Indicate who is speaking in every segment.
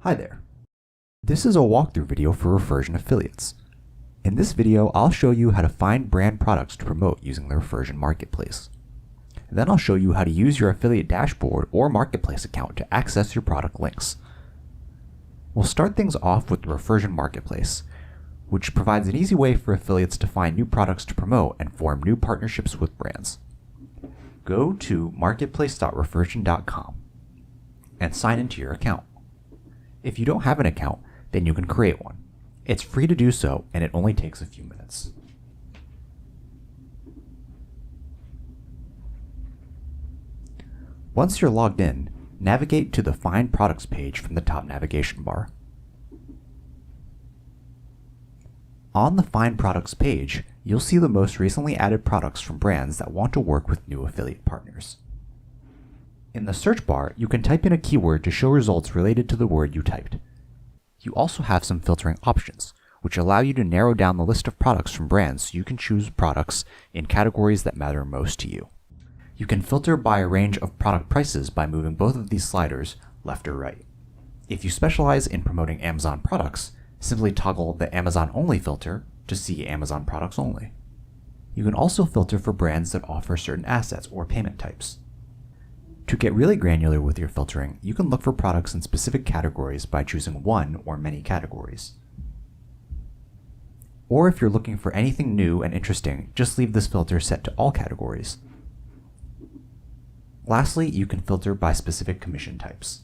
Speaker 1: Hi there. This is a walkthrough video for Refersion affiliates. In this video, I'll show you how to find brand products to promote using the Refersion marketplace. Then I'll show you how to use your affiliate dashboard or marketplace account to access your product links. We'll start things off with the Refersion marketplace, which provides an easy way for affiliates to find new products to promote and form new partnerships with brands. Go to marketplace.refersion.com and sign into your account. If you don't have an account, then you can create one. It's free to do so, and it only takes a few minutes. Once you're logged in, navigate to the Find Products page from the top navigation bar. On the Find Products page, you'll see the most recently added products from brands that want to work with new affiliate partners. In the search bar, you can type in a keyword to show results related to the word you typed. You also have some filtering options, which allow you to narrow down the list of products from brands so you can choose products in categories that matter most to you. You can filter by a range of product prices by moving both of these sliders left or right. If you specialize in promoting Amazon products, simply toggle the Amazon Only filter to see Amazon products only. You can also filter for brands that offer certain assets or payment types. To get really granular with your filtering, you can look for products in specific categories by choosing one or many categories. Or if you're looking for anything new and interesting, just leave this filter set to all categories. Lastly, you can filter by specific commission types.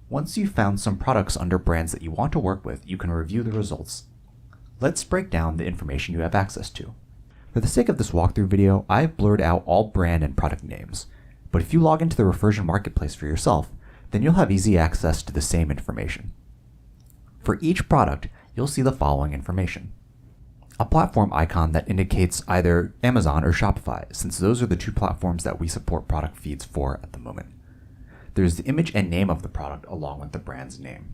Speaker 1: Once you've found some products under brands that you want to work with, you can review the results. Let's break down the information you have access to. For the sake of this walkthrough video, I've blurred out all brand and product names, but if you log into the Refersion marketplace for yourself, then you'll have easy access to the same information. For each product, you'll see the following information. A platform icon that indicates either Amazon or Shopify, since those are the two platforms that we support product feeds for at the moment. There's the image and name of the product along with the brand's name.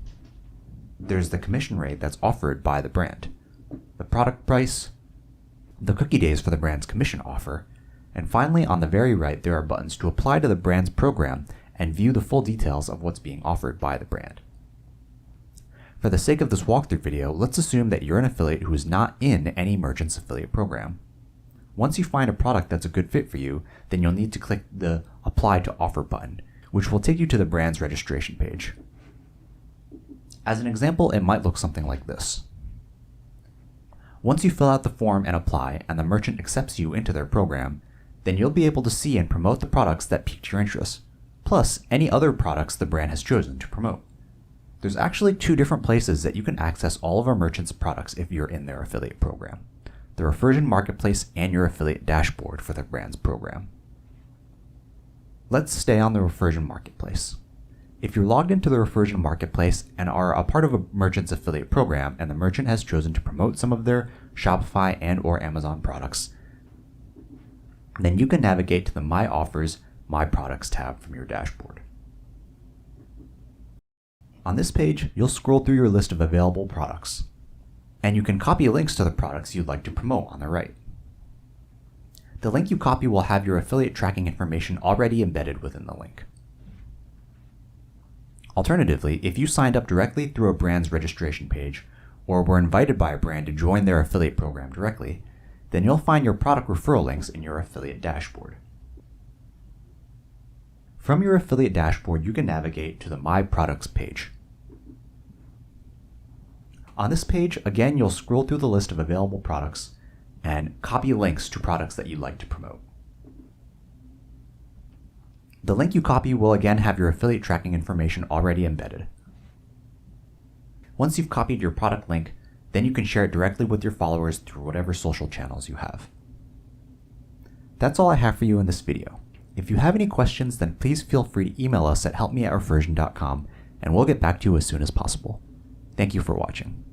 Speaker 1: There's the commission rate that's offered by the brand, the product price, the cookie days for the brand's commission offer, and finally on the very right there are buttons to apply to the brand's program and view the full details of what's being offered by the brand. For the sake of this walkthrough video, let's assume that you're an affiliate who is not in any merchant's affiliate program. Once you find a product that's a good fit for you, then you'll need to click the Apply to Offer button, which will take you to the brand's registration page. As an example, it might look something like this. Once you fill out the form and apply, and the merchant accepts you into their program, then you'll be able to see and promote the products that piqued your interest, plus any other products the brand has chosen to promote. There's actually two different places that you can access all of our merchants' products if you're in their affiliate program: the Refersion marketplace and your affiliate dashboard for the brand's program. Let's stay on the Refersion marketplace. If you're logged into the Refersion marketplace and are a part of a merchant's affiliate program and the merchant has chosen to promote some of their Shopify and or Amazon products, then you can navigate to the My Offers, My Products tab from your dashboard. On this page, you'll scroll through your list of available products, and you can copy links to the products you'd like to promote on the right. The link you copy will have your affiliate tracking information already embedded within the link. Alternatively, if you signed up directly through a brand's registration page, or were invited by a brand to join their affiliate program directly, then you'll find your product referral links in your affiliate dashboard. From your affiliate dashboard, you can navigate to the My Products page. On this page, again, you'll scroll through the list of available products and copy links to products that you'd like to promote. The link you copy will again have your affiliate tracking information already embedded. Once you've copied your product link, then you can share it directly with your followers through whatever social channels you have. That's all I have for you in this video. If you have any questions, then please feel free to email us at helpme@refersion.com and we'll get back to you as soon as possible. Thank you for watching.